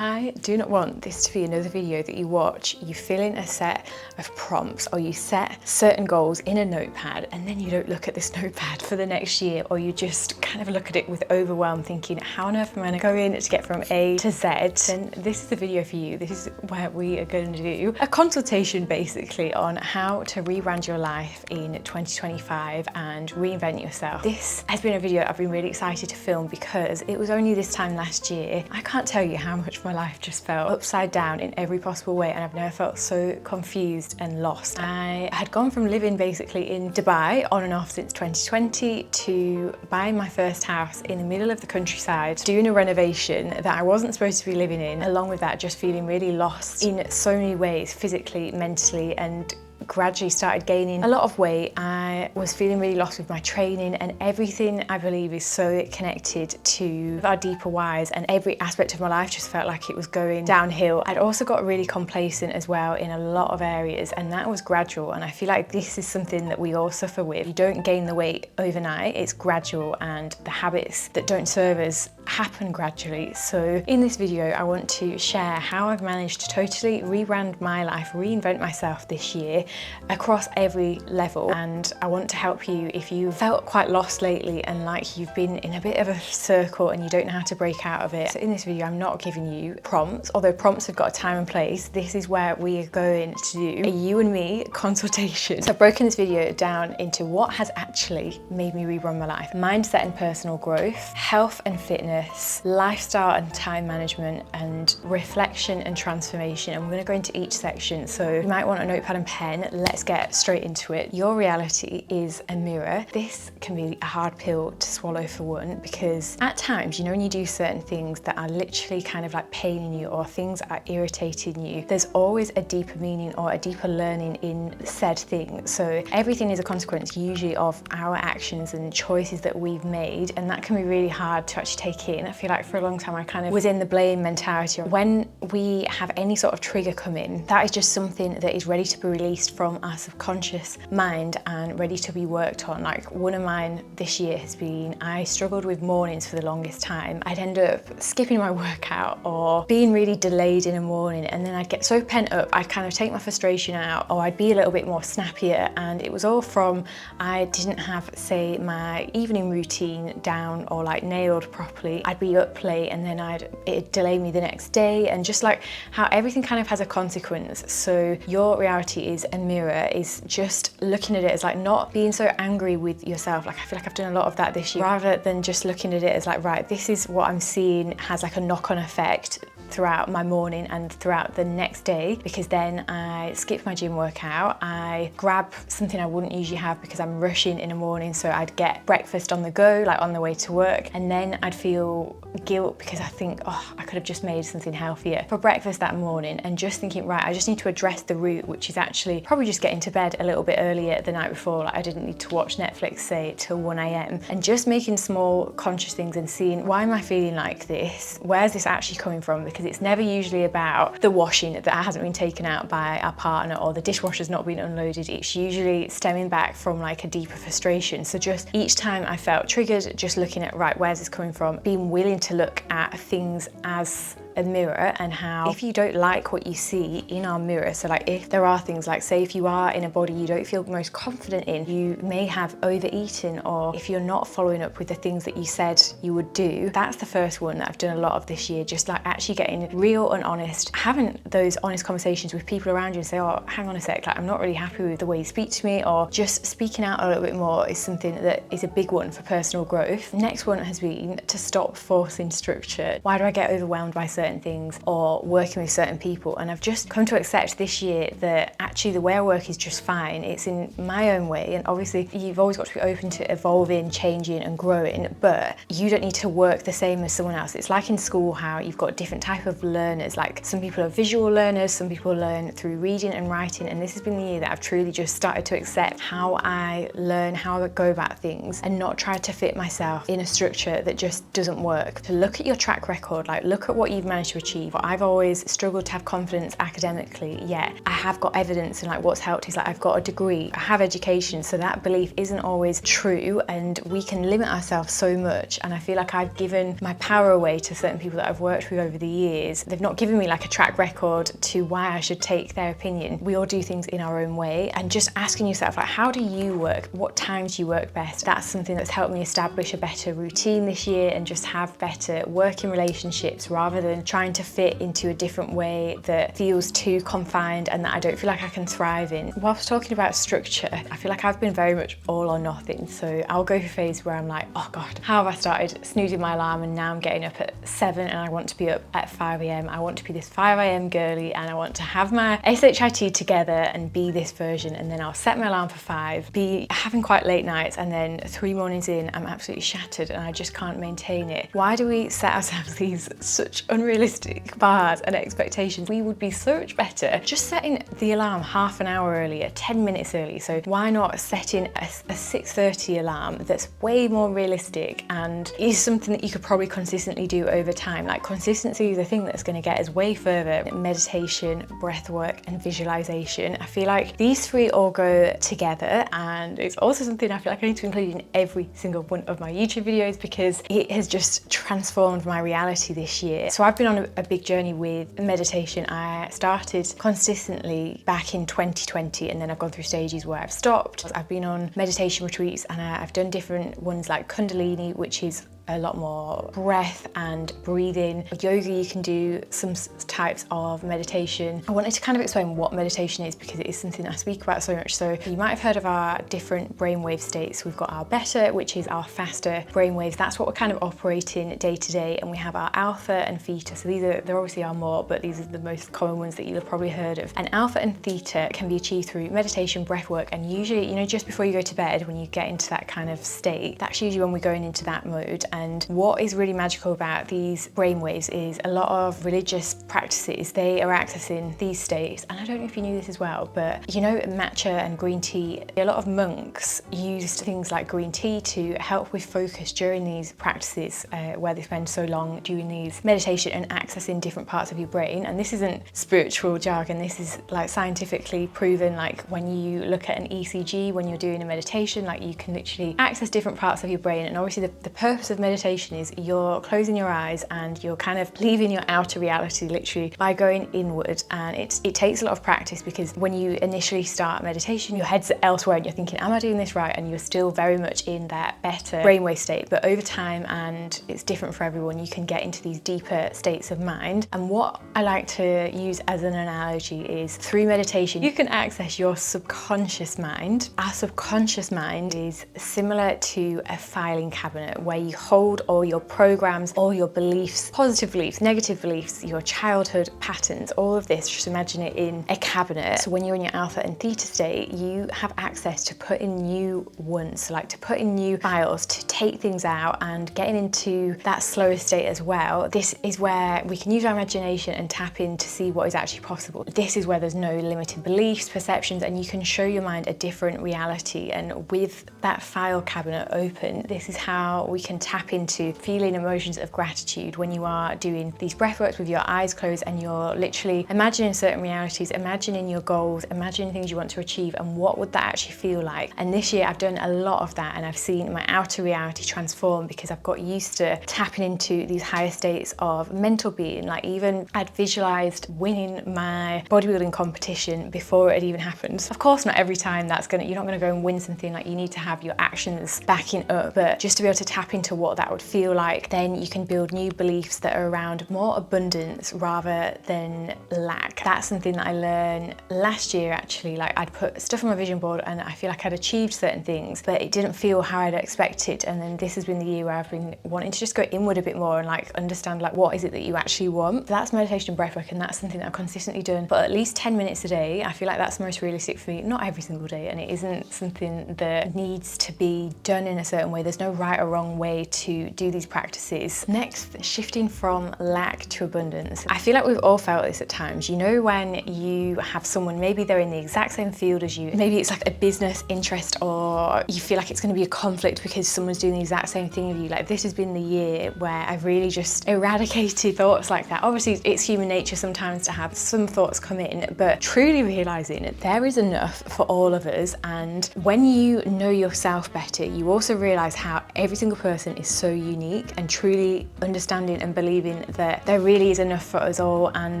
I do not want this to be another video that you watch, you fill in a set of prompts or you set certain goals in a notepad and then you don't look at this notepad for the next year, or you just kind of look at it with overwhelm thinking, how on earth am I going to go in to get from A to Z? Then this is the video for you. This is where we are going to do a consultation basically on how to rebrand your life in 2025 and reinvent yourself. This has been a video I've been really excited to film because it was only this time last year. I can't tell you how much my life just felt upside down in every possible way, and I've never felt so confused and lost. I had gone from living basically in Dubai on and off since 2020 to buying my first house in the middle of the countryside, doing a renovation that I wasn't supposed to be living in. Along with that, just feeling really lost in so many ways, physically, mentally, and gradually started gaining a lot of weight. I was feeling really lost with my training, and everything I believe is so connected to our deeper whys, and every aspect of my life just felt like it was going downhill. I'd also got really complacent as well in a lot of areas, and that was gradual, and I feel like this is something that we all suffer with. You don't gain the weight overnight, it's gradual, and the habits that don't serve us happen gradually. So in this video I want to share how I've managed to totally rebrand my life, reinvent myself this year across every level, and I want to help you if you felt quite lost lately and like you've been in a bit of a circle and you don't know how to break out of it. So in this video I'm not giving you prompts, although prompts have got a time and place. This is where we are going to do a you and me consultation. So I've broken this video down into what has actually made me rebrand my life: mindset and personal growth, health and fitness, lifestyle and time management, and reflection and transformation. And we're going to go into each section, so you might want a notepad and pen. Let's get straight into it. Your reality is a mirror. This can be a hard pill to swallow for one, because at times, you know, when you do certain things that are literally kind of like paining you or things that are irritating you, there's always a deeper meaning or a deeper learning in said thing. So everything is a consequence usually of our actions and choices that we've made, and that can be really hard to actually take in. I feel like for a long time I kind of was in the blame mentality. When we have any sort of trigger come in, that is just something that is ready to be released from our subconscious mind and ready to be worked on. Like one of mine this year has been, I struggled with mornings for the longest time. I'd end up skipping my workout or being really delayed in the morning, and then I'd get so pent up I'd kind of take my frustration out, or I'd be a little bit more snappier, and it was all from I didn't have, say, my evening routine down or like nailed properly. I'd be up late and then it'd delay me the next day, and just like how everything kind of has a consequence. So your reality is a mirror is just looking at it as like not being so angry with yourself. Like I feel like I've done a lot of that this year, rather than just looking at it as like, right, this is what I'm seeing has like a knock-on effect throughout my morning and throughout the next day, because then I skip my gym workout, I grab something I wouldn't usually have because I'm rushing in the morning, so I'd get breakfast on the go, like on the way to work, and then I'd feel guilt because I think, oh, I could have just made something healthier for breakfast that morning, and just thinking, right, I just need to address the root, which is actually probably just getting to bed a little bit earlier the night before. Like I didn't need to watch Netflix, say, till 1 AM, and just making small conscious things and seeing, why am I feeling like this? Where's this actually coming from? Because it's never usually about the washing that hasn't been taken out by our partner or the dishwasher's not been unloaded. It's usually stemming back from like a deeper frustration. So just each time I felt triggered, just looking at, right, where's this coming from? Being willing to look at things as a mirror, and how if you don't like what you see in our mirror, so like if there are things like, say, if you are in a body you don't feel most confident in, you may have overeaten, or if you're not following up with the things that you said you would do. That's the first one that I've done a lot of this year, just like actually getting real and honest, having those honest conversations with people around you and say, oh, hang on a sec, like I'm not really happy with the way you speak to me, or just speaking out a little bit more is something that is a big one for personal growth. Next one has been to stop forcing structure. Why do I get overwhelmed by certain things or working with certain people? And I've just come to accept this year that actually the way I work is just fine. It's in my own way, and obviously you've always got to be open to evolving, changing and growing, but you don't need to work the same as someone else. It's like in school how you've got different type of learners, like some people are visual learners, some people learn through reading and writing, and this has been the year that I've truly just started to accept how I learn, how I go about things, and not try to fit myself in a structure that just doesn't work. To look at your track record, like look at what you've managed to achieve. But I've always struggled to have confidence academically, yet I have got evidence, and like what's helped is like I've got a degree, I have education, so that belief isn't always true, and we can limit ourselves so much. And I feel like I've given my power away to certain people that I've worked with over the years. They've not given me like a track record to why I should take their opinion. We all do things in our own way, and just asking yourself like, how do you work? What times do you work best? That's something that's helped me establish a better routine this year and just have better working relationships, rather than trying to fit into a different way that feels too confined and that I don't feel like I can thrive in. Whilst talking about structure, I feel like I've been very much all or nothing. So I'll go through a phase where I'm like, oh God, how have I started snoozing my alarm and now I'm getting up at 7 and I want to be up at 5 a.m. I want to be this 5 a.m. girly and I want to have my SHIT together and be this version. And then I'll set my alarm for 5, be having quite late nights, and then 3 mornings in, I'm absolutely shattered and I just can't maintain it. Why do we set ourselves these such unrealistic bars and expectations? We would be so much better just setting the alarm half an hour earlier, 10 minutes early. So why not setting a 6:30 alarm that's way more realistic and is something that you could probably consistently do over time? Like, consistency is the thing that's going to get us way further. Meditation, breath work and visualization. I feel like these 3 all go together, and it's also something I feel like I need to include in every single one of my YouTube videos because it has just transformed my reality this year. So I've been on a big journey with meditation. I started consistently back in 2020, and then I've gone through stages where I've stopped. I've been on meditation retreats, and I've done different ones like Kundalini, which is a lot more breath and breathing. Yoga, you can do some types of meditation. I wanted to kind of explain what meditation is because it is something I speak about so much. So you might have heard of our different brainwave states. We've got our beta, which is our faster brainwaves. That's what we're kind of operating day to day. And we have our alpha and theta. So there obviously are more, but these are the most common ones that you'll have probably heard of. And alpha and theta can be achieved through meditation, breath work, and usually, you know, just before you go to bed, when you get into that kind of state, that's usually when we're going into that mode. And what is really magical about these brainwaves is a lot of religious practices, they are accessing these states. And I don't know if you knew this as well, but you know, matcha and green tea, a lot of monks used things like green tea to help with focus during these practices where they spend so long doing these meditation and accessing different parts of your brain. And this isn't spiritual jargon, this is like scientifically proven. Like when you look at an ECG, when you're doing a meditation, like you can literally access different parts of your brain. And obviously the purpose of meditation is you're closing your eyes and you're kind of leaving your outer reality literally by going inward. And it takes a lot of practice because when you initially start meditation, your head's elsewhere and you're thinking, am I doing this right? And you're still very much in that better brainwave state. But over time, and it's different for everyone, you can get into these deeper states of mind. And what I like to use as an analogy is through meditation, you can access your subconscious mind. Our subconscious mind is similar to a filing cabinet where you hold all your programs, all your beliefs, positive beliefs, negative beliefs, your childhood patterns, all of this. Just imagine it in a cabinet. So when you're in your alpha and theta state, you have access to put in new ones, so like to put in new files, to take things out, and getting into that slower state as well. This is where we can use our imagination and tap in to see what is actually possible. This is where there's no limited beliefs, perceptions, and you can show your mind a different reality. And with that file cabinet open, this is how we can tap into feeling emotions of gratitude when you are doing these breath works with your eyes closed and you're literally imagining certain realities, imagining your goals, imagining things you want to achieve, and what would that actually feel like. And this year I've done a lot of that, and I've seen my outer reality transform because I've got used to tapping into these higher states of mental being. Like even I'd visualized winning my bodybuilding competition before it had even happened. Of course, not every time you're not gonna go and win something. Like you need to have your actions backing up, but just to be able to tap into what that would feel like, then you can build new beliefs that are around more abundance rather than lack. That's something that I learned last year actually. Like I'd put stuff on my vision board and I feel like I'd achieved certain things, but it didn't feel how I'd expected. And then this has been the year where I've been wanting to just go inward a bit more and like understand like what is it that you actually want. That's meditation and breathwork, and that's something that I've consistently done, but at least 10 minutes a day. I feel like that's the most realistic for me. Not every single day, and it isn't something that needs to be done in a certain way. There's no right or wrong way to do these practices. Next, shifting from lack to abundance. I feel like we've all felt this at times. You know, when you have someone, maybe they're in the exact same field as you, maybe it's like a business interest, or you feel like it's going to be a conflict because someone's doing the exact same thing as you. Like, this has been the year where I've really just eradicated thoughts like that. Obviously, it's human nature sometimes to have some thoughts come in, but truly realizing there is enough for all of us. And when you know yourself better, you also realize how every single person is so unique, and truly understanding and believing that there really is enough for us all, and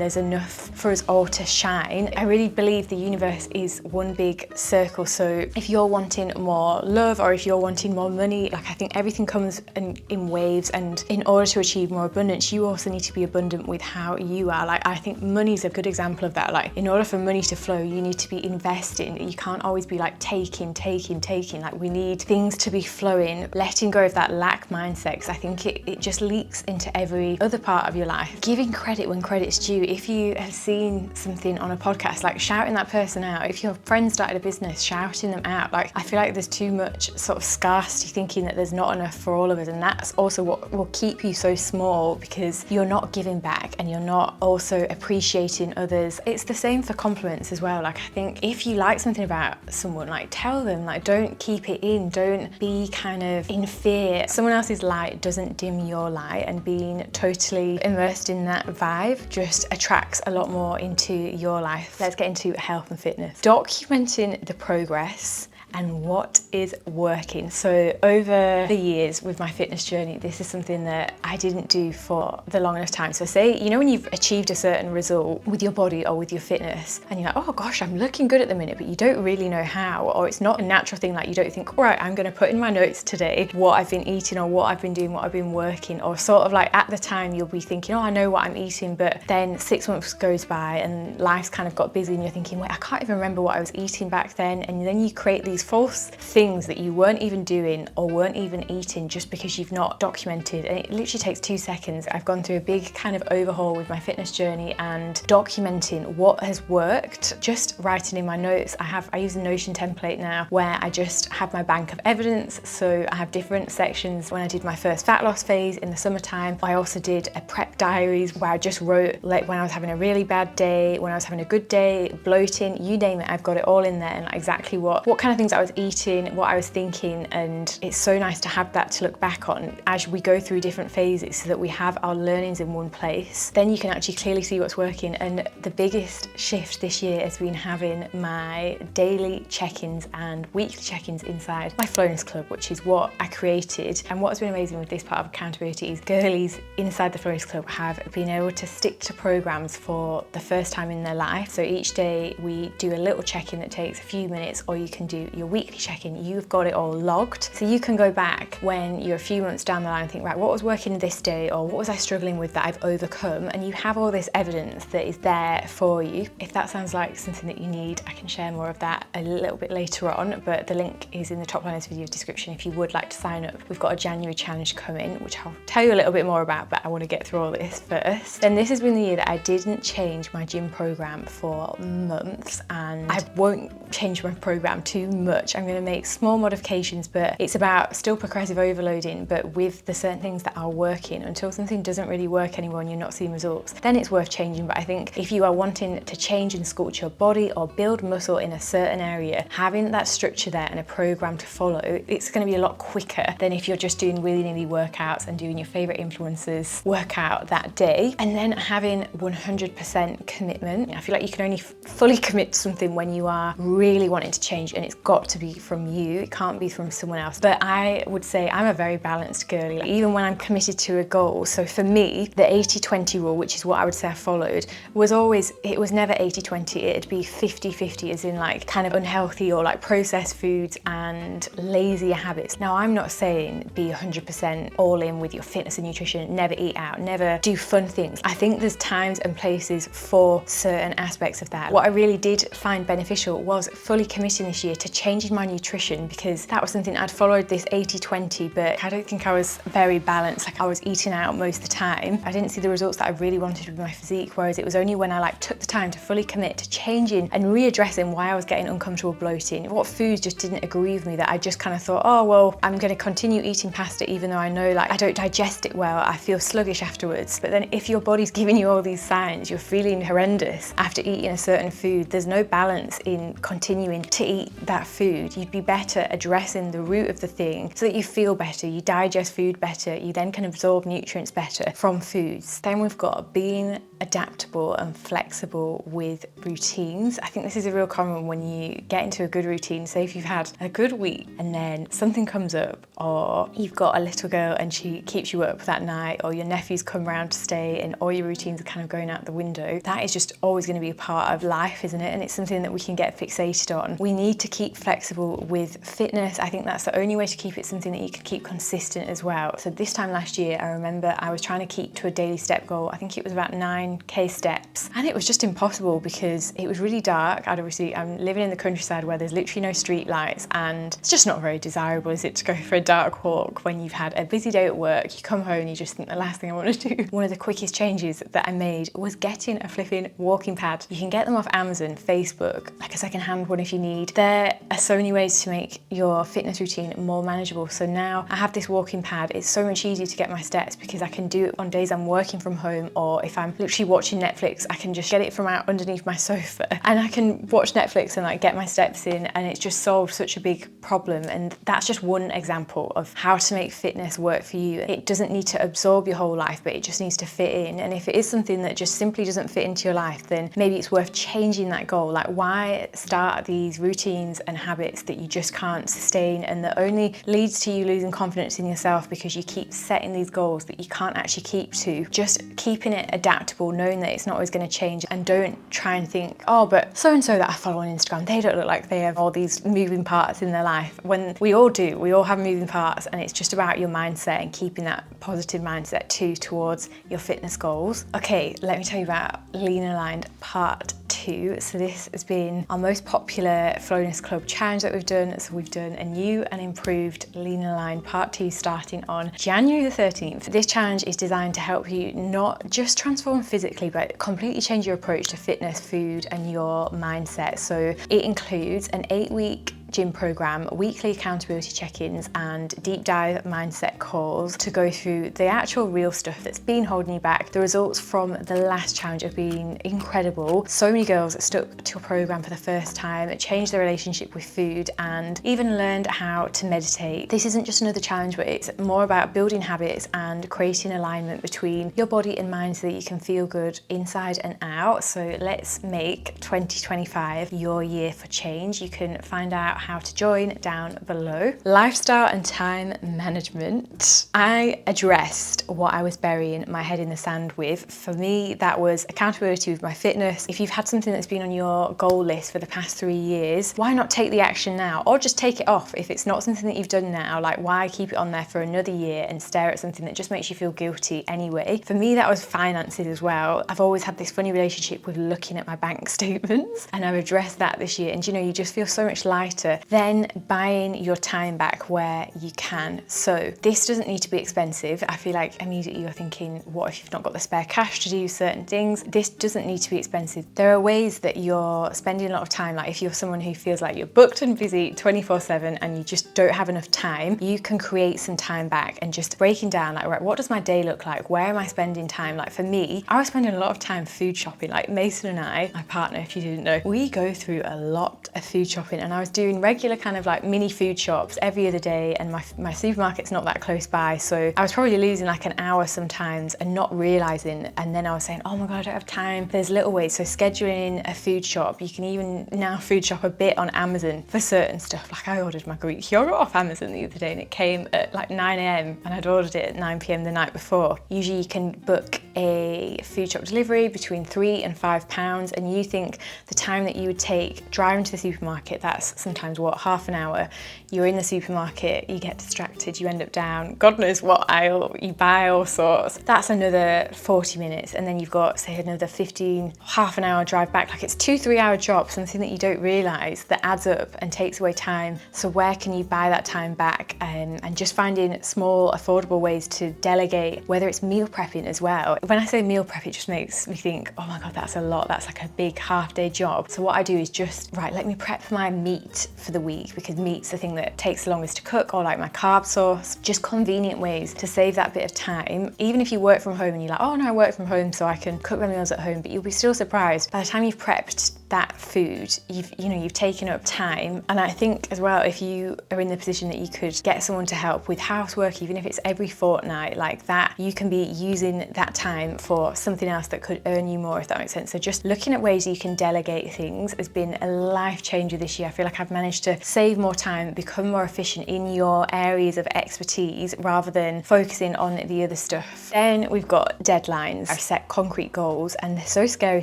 there's enough for us all to shine. I really believe the universe is one big circle. So if you're wanting more love, or if you're wanting more money, like, I think everything comes in waves, and in order to achieve more abundance, you also need to be abundant with how you are. Like, I think money's a good example of that. Like, in order for money to flow, you need to be investing. You can't always be like taking. Like, we need things to be flowing, letting go of that lack mindset, because I think it just leaks into every other part of your life. Giving credit when credit's due. If you have seen something on a podcast, like, shouting that person out. If your friend started a business, shouting them out. Like, I feel like there's too much sort of scarcity thinking that there's not enough for all of us, and that's also what will keep you so small, because you're not giving back and you're not also appreciating others. It's the same for compliments as well. Like, I think if you like something about someone, like, tell them. Like, don't keep it in. Don't be kind of in fear. Someone else's light doesn't dim your light, and being totally immersed in that vibe just attracts a lot more into your life. Let's get into health and fitness. Documenting the progress and what is working. So over the years with my fitness journey, this is something that I didn't do for the long enough time. So say, you know, when you've achieved a certain result with your body or with your fitness, and you're like, oh gosh, I'm looking good at the minute, but you don't really know how, or it's not a natural thing. Like, you don't think, all right, I'm gonna put in my notes today what I've been eating, or what I've been doing, what I've been working, or sort of like at the time you'll be thinking, oh, I know what I'm eating, but then 6 months goes by and life's kind of got busy, and you're thinking, wait, I can't even remember what I was eating back then. And then you create these false things that you weren't even doing or weren't even eating just because you've not documented. And it literally takes 2 seconds. I've gone through a big kind of overhaul with my fitness journey, and documenting what has worked, just writing in my notes. I use a Notion template now where I just have my bank of evidence. So I have different sections. When I did my first fat loss phase in the summertime, I also did a prep diaries where I just wrote, like, when I was having a really bad day, when I was having a good day, bloating, you name it, I've got it all in there, and like exactly what kind of things I was eating, what I was thinking. And it's so nice to have that to look back on as we go through different phases, so that we have our learnings in one place. Then you can actually clearly see what's working. And the biggest shift this year has been having my daily check-ins and weekly check-ins inside my Flowiness Club, which is what I created. And what's been amazing with this part of accountability is girlies inside the Flowiness Club have been able to stick to programs for the first time in their life. So each day we do a little check-in that takes a few minutes, or you can do your weekly check-in. You've got it all logged, so you can go back when you're a few months down the line and think, right, what was working this day, or what was I struggling with that I've overcome? And you have all this evidence that is there for you. If that sounds like something that you need, I can share more of that a little bit later on, but the link is in the top line of this video description if you would like to sign up. We've got a January challenge coming, which I'll tell you a little bit more about, but I want to get through all this first. Then this has been the year that I didn't change my gym program for months, and I won't change my program too much. I'm going to make small modifications, but it's about still progressive overloading, but with the certain things that are working. Until something doesn't really work anymore and you're not seeing results, then it's worth changing. But I think if you are wanting to change and sculpt your body or build muscle in a certain area, having that structure there and a program to follow, it's going to be a lot quicker than if you're just doing willy-nilly workouts and doing your favorite influencers workout that day. And then having 100% commitment. I feel like you can only fully commit to something when you are really wanting to change, and it's got to be from you. It can't be from someone else. But I would say I'm a very balanced girly. Like, even when I'm committed to a goal, so for me, the 80-20 rule, which is what I would say I followed, was always, it was never 80-20, it'd be 50-50, as in like kind of unhealthy or like processed foods and lazier habits. Now, I'm not saying be 100% all in with your fitness and nutrition, never eat out, never do fun things. I think there's times and places for certain aspects of that. What I really did find beneficial was fully committing this year to changing my nutrition, because that was something I'd followed this 80-20, but I don't think I was very balanced. Like, I was eating out most of the time. I didn't see the results that I really wanted with my physique, whereas it was only when I like took the time to fully commit to changing and readdressing why I was getting uncomfortable bloating, what foods just didn't agree with me, that I just kind of thought, oh well, I'm going to continue eating pasta even though I know like I don't digest it well, I feel sluggish afterwards. But then if your body's giving you all these signs, you're feeling horrendous after eating a certain food, there's no balance in continuing to eat that food. You'd be better addressing the root of the thing so that you feel better, you digest food better, you then can absorb nutrients better from foods. Then we've got being adaptable and flexible with routines. I think this is a real common one when you get into a good routine. Say if you've had a good week and then something comes up, or you've got a little girl and she keeps you up that night, or your nephews come round to stay and all your routines are kind of going out the window. That is just always going to be a part of life, isn't it? And it's something that we can get fixated on. We need to keep flexible with fitness. I think that's the only way to keep it something that you can keep consistent as well. So this time last year, I remember I was trying to keep to a daily step goal. I think it was about 9k steps, and it was just impossible because it was really dark. I'm living in the countryside where there's literally no street lights, and it's just not very desirable, is it, to go for a dark walk when you've had a busy day at work. You come home and you just think, the last thing I want to do. One of the quickest changes that I made was getting a flipping walking pad. You can get them off Amazon, Facebook, like a second-hand one if you need. There are so many ways to make your fitness routine more manageable. So now I have this walking pad. It's so much easier to get my steps because I can do it on days I'm working from home, or if I'm literally watching Netflix, I can just get it from out underneath my sofa and I can watch Netflix and like get my steps in, and it's just solved such a big problem. And that's just one example of how to make fitness work for you. It doesn't need to absorb your whole life, but it just needs to fit in. And if it is something that just simply doesn't fit into your life, then maybe it's worth changing that goal. Like, why start these routines and habits that you just can't sustain and that only leads to you losing confidence in yourself because you keep setting these goals that you can't actually keep to? Just keeping it adaptable, knowing that it's not always going to change, and don't try and think, oh, but so-and-so that I follow on Instagram, they don't look like they have all these moving parts in their life. When we all do, we all have moving parts, and it's just about your mindset and keeping that positive mindset too towards your fitness goals. Okay, let me tell you about Lean Aligned Part 2. So this has been our most popular Flowness Club challenge that we've done. So we've done a new and improved Lean Aligned Part 2 starting on January the 13th. This challenge is designed to help you not just transform physically, but completely change your approach to fitness, food, and your mindset. So it includes an 8-week gym program, weekly accountability check-ins, and deep dive mindset calls to go through the actual real stuff that's been holding you back. The results from the last challenge have been incredible. So many girls stuck to a program for the first time, changed their relationship with food, and even learned how to meditate. This isn't just another challenge, but it's more about building habits and creating alignment between your body and mind so that you can feel good inside and out. So let's make 2025 your year for change. You can find out how to join down below. Lifestyle and time management. I addressed what I was burying my head in the sand with. For me, that was accountability with my fitness. If you've had something that's been on your goal list for the past 3 years, why not take the action now? Or just take it off if it's not something that you've done now. Like, why keep it on there for another year and stare at something that just makes you feel guilty anyway? For me, that was finances as well. I've always had this funny relationship with looking at my bank statements, and I've addressed that this year. And you know, you just feel so much lighter. Then buying your time back where you can. So this doesn't need to be expensive. I feel like immediately you're thinking, what if you've not got the spare cash to do certain things? This doesn't need to be expensive. There are ways that you're spending a lot of time, like if you're someone who feels like you're booked and busy 24/7 and you just don't have enough time, you can create some time back and just breaking down, like, right, what does my day look like? Where am I spending time? Like for me, I was spending a lot of time food shopping. Like Mason and I, my partner, if you didn't know, we go through a lot of food shopping, and I was doing regular kind of like mini food shops every other day, and my supermarket's not that close by, so I was probably losing like an hour sometimes and not realizing. And then I was saying, oh my god, I don't have time. There's little ways. So scheduling a food shop, you can even now food shop a bit on Amazon for certain stuff. Like I ordered my Greek yogurt off Amazon the other day and it came at like 9 AM and I'd ordered it at 9 PM the night before. Usually you can book a food shop delivery between £3 and £5, and you think the time that you would take driving to the supermarket, that's sometimes what, half an hour, you're in the supermarket, you get distracted, you end up down God knows what aisle, you buy all sorts, that's another 40 minutes, and then you've got say another 15, half an hour drive back. Like it's 2-3 hour job, something that you don't realise that adds up and takes away time. So where can you buy that time back? And just finding small affordable ways to delegate, whether it's meal prepping as well. When I say meal prep, it just makes me think, oh my God, that's a lot, that's like a big half-day job. So what I do is just, right, let me prep my meat for the week, because meat's the thing that takes the longest to cook, or like my carb sauce. Just convenient ways to save that bit of time. Even if you work from home and you're like, oh no, I work from home so I can cook my meals at home, but you'll be still surprised by the time you've prepped that food, you've taken up time. And I think as well, if you are in the position that you could get someone to help with housework, even if it's every fortnight like that, you can be using that time for something else that could earn you more, if that makes sense. So just looking at ways you can delegate things has been a life changer this year. I feel like I've managed to save more time, become more efficient in your areas of expertise rather than focusing on the other stuff. Then we've got deadlines. I've set concrete goals, and they're so scary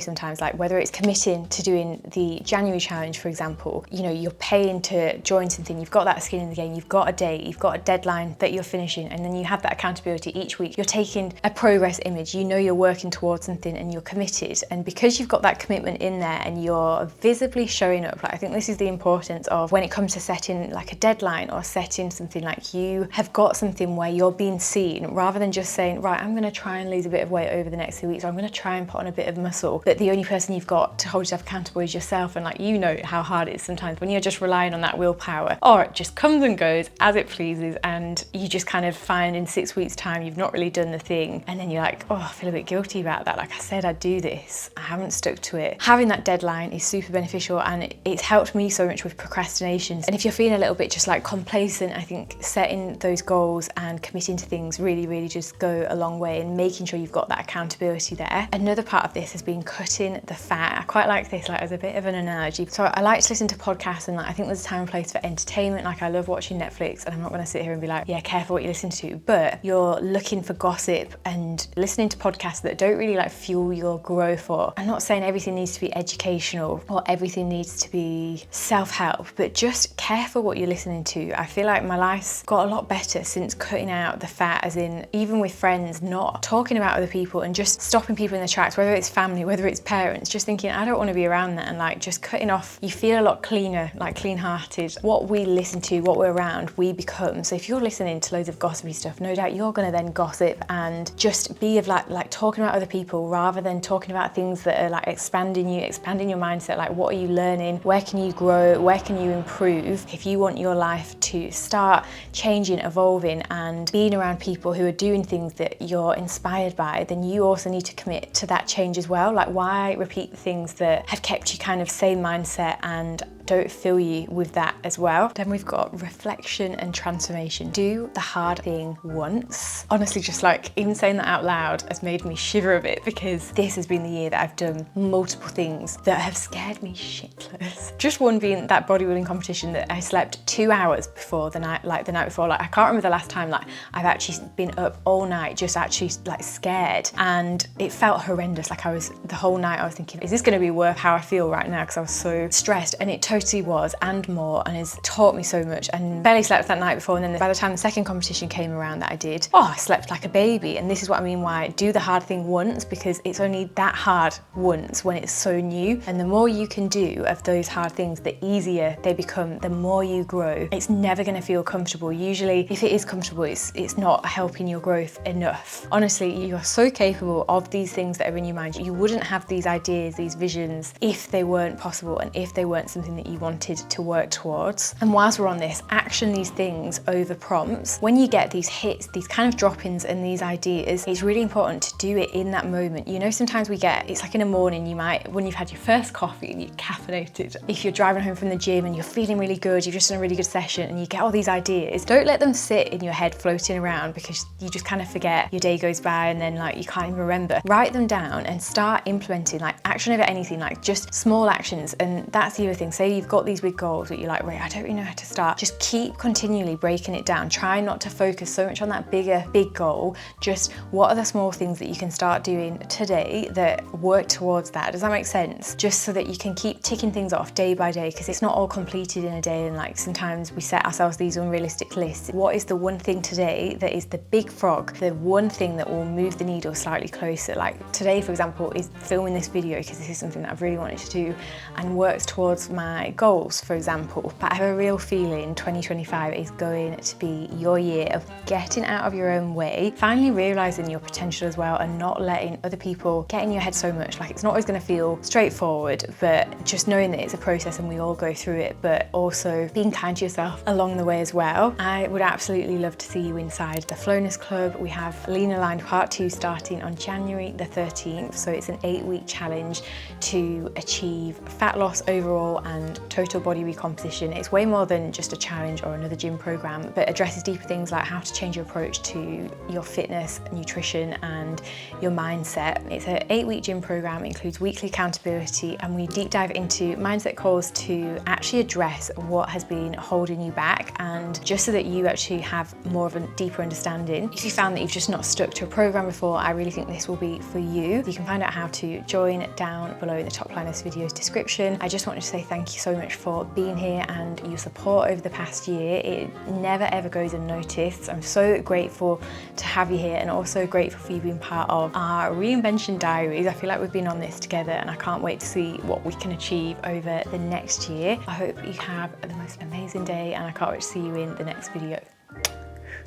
sometimes, like whether it's committing to doing the January challenge, for example, you're paying to join something, you've got that skin in the game, you've got a date, you've got a deadline that you're finishing, and then you have that accountability each week. You're taking a progress image, you're working towards something and you're committed. And because you've got that commitment in there and you're visibly showing up, like I think this is the importance of when it comes to setting like a deadline or setting something, like you have got something where you're being seen, rather than just saying, right, I'm going to try and lose a bit of weight over the next 2 weeks, or I'm going to try and put on a bit of muscle, but the only person you've got to hold yourself accountable is yourself. And like, how hard it is sometimes when you're just relying on that willpower, or it just comes and goes as it pleases, and you just kind of find in 6 weeks time you've not really done the thing, and then you're like, oh, I feel a bit guilty about that. Like I said I'd do this, I haven't stuck to it. Having that deadline is super beneficial, and it's helped me so much with procrastination. And if you're feeling a little bit just like complacent, I think setting those goals and committing to things really just go a long way, and making sure you've got that accountability there. Another part of this has been cutting the fat. I quite like this, like as a bit of an analogy. So I like to listen to podcasts, and like I think there's a time and place for entertainment. Like I love watching Netflix, and I'm not going to sit here and be like, yeah, careful what you listen to, but you're looking for gossip and listening to podcasts that don't really like fuel your growth. Or I'm not saying everything needs to be educational or everything needs to be self-help, but just careful what you're listening to. I feel like my life's got a lot better since cutting out the fat, as in even with friends, not talking about other people and just stopping people in their tracks, whether it's family, whether it's parents, just thinking, I don't want to be around that, and like just cutting off. You feel a lot cleaner, like clean-hearted. What we listen to, what we're around, we become. So if you're listening to loads of gossipy stuff, no doubt you're going to then gossip and just be of like talking about other people rather than talking about things that are like expanding your mindset. Like what are you learning? Where can you grow? Where can you improve? If you want your life to start changing, evolving, and being around people who are doing things that you're inspired by, then you also need to commit to that change as well. Like why repeat the things that have kept you kind of same mindset and don't fill you with that as well. Then we've got reflection and transformation. Do the hard thing once. Honestly, just like even saying that out loud has made me shiver a bit, because this has been the year that I've done multiple things that have scared me shitless. Just one being that bodybuilding competition that I slept 2 hours before the night before. Like I can't remember the last time like I've actually been up all night just actually like scared, and it felt horrendous. Like the whole night I was thinking, is this going to be worth how I feel right now? Because I was so stressed, and it totally was, and more, and has taught me so much. And barely slept that night before, and then by the time the second competition came around that I did, I slept like a baby. And this is what I mean why do the hard thing once, because it's only that hard once when it's so new. And the more you can do of those hard things, the easier they become, the more you grow. It's never going to feel comfortable. Usually if it is comfortable, it's not helping your growth enough. Honestly, you are so capable of these things that are in your mind. You wouldn't have these ideas, these visions, if they weren't possible and if they weren't something that you wanted to work towards. And whilst we're on this, action these things over prompts. When you get these hits, these kind of drop-ins and these ideas, it's really important to do it in that moment. Sometimes it's like in the morning, when you've had your first coffee and you're caffeinated, if you're driving home from the gym and you're feeling really good, you've just done a really good session and you get all these ideas, don't let them sit in your head floating around, because you just kind of forget, your day goes by and then like you can't even remember. Write them down and start implementing, like action over anything, like just small actions. And that's the other thing. Say you've got these big goals that you're like, right, I don't really know how to start, just keep continually breaking it down. Try not to focus so much on that big goal. Just what are the small things that you can start doing today that work towards that? Does that make sense? Just so that you can keep ticking things off day by day, because it's not all completed in a day, and like sometimes we set ourselves these unrealistic lists. What is the one thing today that is the big frog, the one thing that will move the needle slightly closer? Like today, for example, is filming this video, because this is something that I've really wanted to do and works towards my goals, for example. But I have a real feeling 2025 is going to be your year of getting out of your own way, finally realizing your potential as well, and not letting other people get in your head so much. Like, it's not always going to feel straightforward, but just knowing that it's a process and we all go through it, but also being kind to yourself along the way as well. I would absolutely love to see you inside the Flowness Club. We have Lean Aligned Part 2 starting on January the 13th. So it's an 8-week challenge to achieve fat loss overall and total body recomposition. It's way more than just a challenge or another gym program, but addresses deeper things like how to change your approach to your fitness, nutrition, and your mindset. It's an 8-week gym program, it includes weekly accountability, and we deep dive into mindset calls to actually address what has been holding you back, and just so that you actually have more of a deeper understanding. If you found that you've just not stuck to a program before, I really think this will be for you. You can find out how to join down below in the top line of this video's description. I just wanted to say thank you so much for being here and your support over the past year. It never ever goes unnoticed. I'm so grateful to have you here, and also grateful for you being part of our reinvention diaries. I feel like we've been on this together, and I can't wait to see what we can achieve over the next year. I hope you have the most amazing day, and I can't wait to see you in the next video.